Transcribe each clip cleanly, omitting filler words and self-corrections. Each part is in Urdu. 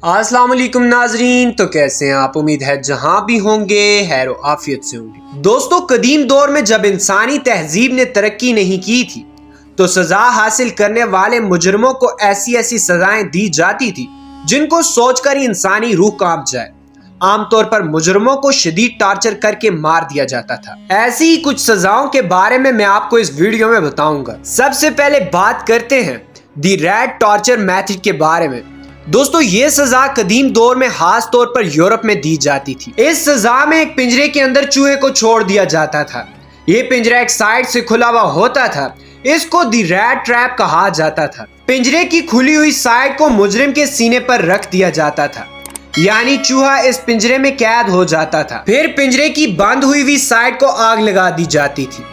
السلام علیکم ناظرین، تو کیسے ہیں آپ؟ امید ہے جہاں بھی ہوں گے خیر و عافیت سے ہوں گے۔ دوستو، قدیم دور میں جب انسانی تہذیب نے ترقی نہیں کی تھی تو سزا حاصل کرنے والے مجرموں کو ایسی ایسی سزائیں دی جاتی تھی جن کو سوچ کر ہی انسانی روح کانپ جائے۔ عام طور پر مجرموں کو شدید ٹارچر کر کے مار دیا جاتا تھا۔ ایسی ہی کچھ سزاؤں کے بارے میں آپ کو اس ویڈیو میں بتاؤں گا۔ سب سے پہلے بات کرتے ہیں دی ریٹ ٹارچر میتھڈ کے بارے میں۔ دوستو، یہ سزا قدیم دور میں خاص طور پر یورپ میں دی جاتی تھی۔ اس سزا میں ایک پنجرے کے اندر چوہے کو چھوڑ دیا جاتا تھا۔ یہ پنجرہ ایک سائڈ سے کھلا ہوا ہوتا تھا۔ اس کو دی ریٹ ٹریپ کہا جاتا تھا۔ پنجرے کی کھلی ہوئی سائڈ کو مجرم کے سینے پر رکھ دیا جاتا تھا، یعنی چوہا اس پنجرے میں قید ہو جاتا تھا۔ پھر پنجرے کی بند ہوئی سائڈ کو آگ لگا دی جاتی تھی۔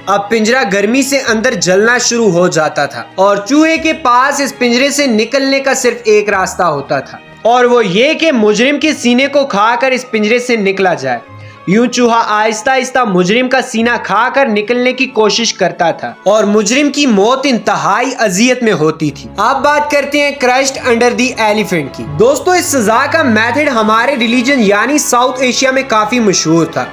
اب پنجرہ گرمی سے اندر جلنا شروع ہو جاتا تھا اور چوہے کے پاس اس پنجرے سے نکلنے کا صرف ایک راستہ ہوتا تھا، اور وہ یہ کہ مجرم کے سینے کو کھا کر اس پنجرے سے نکلا جائے۔ یوں چوہا آہستہ آہستہ مجرم کا سینہ کھا کر نکلنے کی کوشش کرتا تھا اور مجرم کی موت انتہائی اذیت میں ہوتی تھی۔ اب بات کرتے ہیں کرشڈ انڈر دی ایلیفینٹ کی۔ دوستو، اس سزا کا میتھڈ ہمارے ریلیجن یعنی ساؤتھ ایشیا میں کافی مشہور تھا۔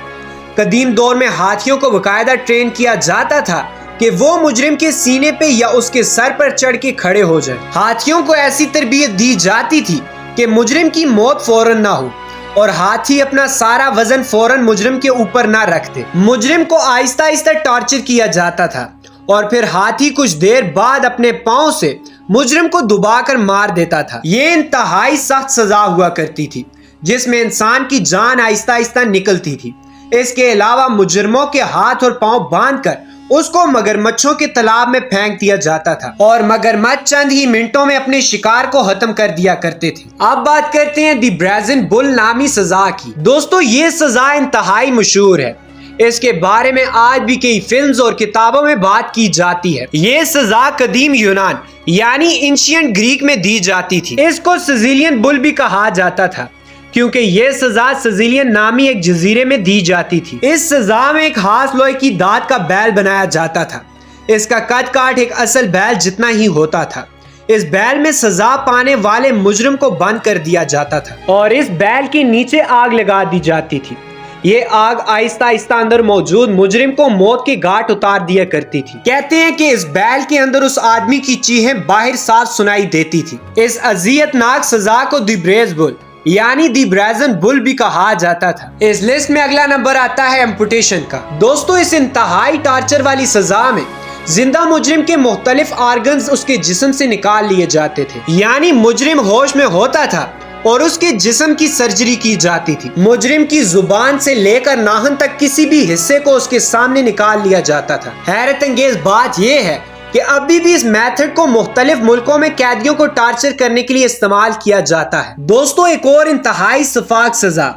قدیم دور میں ہاتھیوں کو باقاعدہ ٹرین کیا جاتا تھا کہ وہ مجرم کے سینے پہ یا اس کے سر پر چڑھ کے کھڑے ہو جائیں۔ ہاتھیوں کو ایسی تربیت دی جاتی تھی کہ مجرم کی موت فوراً نہ ہو اور ہاتھی اپنا سارا وزن فوراً مجرم کے اوپر نہ رکھتے۔ مجرم کو آہستہ آہستہ ٹارچر کیا جاتا تھا اور پھر ہاتھی کچھ دیر بعد اپنے پاؤں سے مجرم کو دبا کر مار دیتا تھا۔ یہ انتہائی سخت سزا ہوا کرتی تھی جس میں انسان کی جان آہستہ آہستہ نکلتی تھی۔ اس کے علاوہ مجرموں کے ہاتھ اور پاؤں باندھ کر اس کو مگرمچھوں کے تالاب میں پھینک دیا جاتا تھا اور مگرمچھ چند ہی منٹوں میں اپنے شکار کو ختم کر دیا کرتے تھے۔ اب بات کرتے ہیں دی برازن بل نامی سزا کی۔ دوستو، یہ سزا انتہائی مشہور ہے۔ اس کے بارے میں آج بھی کئی فلمز اور کتابوں میں بات کی جاتی ہے۔ یہ سزا قدیم یونان یعنی اینشینٹ گریک میں دی جاتی تھی۔ اس کو سیزیلین بل بھی کہا جاتا تھا کیونکہ یہ سزا سیزیلین نامی ایک جزیرے میں دی جاتی تھی۔ اس سزا میں ایک خاص لوہے کی دھات کا بیل بنایا جاتا تھا۔ اس کا قد کاٹ ایک اصل بیل جتنا ہی ہوتا تھا۔ اس بیل میں سزا پانے والے مجرم کو بند کر دیا جاتا تھا اور اس بیل کے نیچے آگ لگا دی جاتی تھی۔ یہ آگ آہستہ آہستہ اندر موجود مجرم کو موت کے گھاٹ اتار دیا کرتی تھی۔ کہتے ہیں کہ اس بیل کے اندر اس آدمی کی چیخیں باہر صاف سنائی دیتی تھی۔ اس اذیت ناک سزا کو دی بریز بل یعنی دی برازن بل بھی کہا جاتا تھا۔ اس لسٹ میں اگلا نمبر آتا ہے ایمپوٹیشن کا۔ دوستو، اس انتہائی ٹارچر والی سزا میں زندہ مجرم کے مختلف آرگنز اس کے جسم سے نکال لیے جاتے تھے، یعنی مجرم ہوش میں ہوتا تھا اور اس کے جسم کی سرجری کی جاتی تھی۔ مجرم کی زبان سے لے کر ناخن تک کسی بھی حصے کو اس کے سامنے نکال لیا جاتا تھا۔ حیرت انگیز بات یہ ہے کہ ابھی بھی اس میتھڈ کو مختلف ملکوں میں قیدیوں کو ٹارچر کرنے کے لیے استعمال کیا جاتا ہے۔ دوستو، ایک اور انتہائی شفاق سزا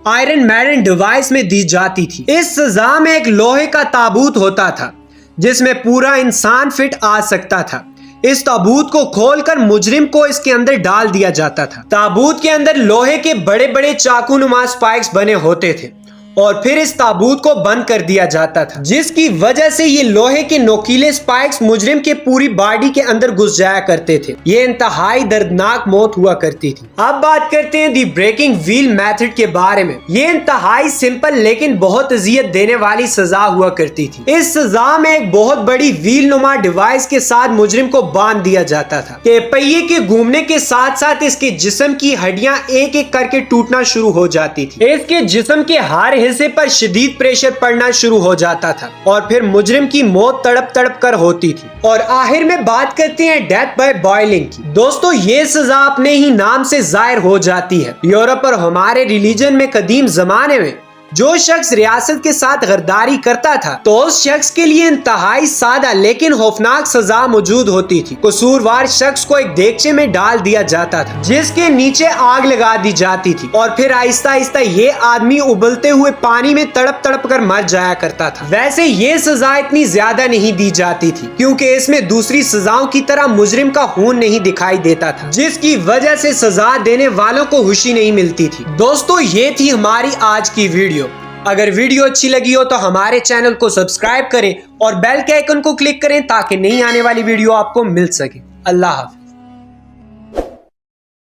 آئرن میڈن ڈیوائس میں دی جاتی تھی۔ اس سزا میں ایک لوہے کا تابوت ہوتا تھا جس میں پورا انسان فٹ آ سکتا تھا۔ اس تابوت کو کھول کر مجرم کو اس کے اندر ڈال دیا جاتا تھا۔ تابوت کے اندر لوہے کے بڑے بڑے چاقو نما سپائکس بنے ہوتے تھے اور پھر اس تابوت کو بند کر دیا جاتا تھا، جس کی وجہ سے یہ لوہے کے نوکیلے سپائکس مجرم کے پوری باڈی کے اندر گھس جایا کرتے تھے۔ یہ انتہائی دردناک موت ہوا کرتی تھی۔ اب بات کرتے ہیں دی بریکنگ ویل میتھڈ کے بارے میں۔ یہ انتہائی سمپل لیکن بہت اذیت دینے والی سزا ہوا کرتی تھی۔ اس سزا میں ایک بہت بڑی ویل نما ڈیوائس کے ساتھ مجرم کو باندھ دیا جاتا تھا کہ پہیے کے گھومنے کے ساتھ ساتھ اس کے جسم کی ہڈیاں ایک ایک کر کے ٹوٹنا شروع ہو جاتی تھی۔ اس کے جسم کے ہر حصے پر شدید پریشر پڑنا شروع ہو جاتا تھا اور پھر مجرم کی موت تڑپ تڑپ کر ہوتی تھی۔ اور آخر میں بات کرتے ہیں ڈیتھ بائی بوائلنگ کی۔ دوستو، یہ سزا اپنے ہی نام سے ظاہر ہو جاتی ہے۔ یورپ اور ہمارے ریلیجن میں قدیم زمانے میں جو شخص ریاست کے ساتھ غداری کرتا تھا تو اس شخص کے لیے انتہائی سادہ لیکن خوفناک سزا موجود ہوتی تھی۔ قصوروار شخص کو ایک دیگچے میں ڈال دیا جاتا تھا جس کے نیچے آگ لگا دی جاتی تھی اور پھر آہستہ آہستہ یہ آدمی ابلتے ہوئے پانی میں تڑپ تڑپ کر مر جایا کرتا تھا۔ ویسے یہ سزا اتنی زیادہ نہیں دی جاتی تھی کیونکہ اس میں دوسری سزاؤں کی طرح مجرم کا خون نہیں دکھائی دیتا تھا، جس کی وجہ سے سزا دینے والوں کو خوشی نہیں ملتی تھی۔ دوستو، یہ تھی ہماری آج کی ویڈیو۔ اگر ویڈیو اچھی لگی ہو تو ہمارے چینل کو سبسکرائب کریں اور بیل کے آئیکن کو کلک کریں تاکہ نئی آنے والی ویڈیو آپ کو مل سکے۔ اللہ حافظ۔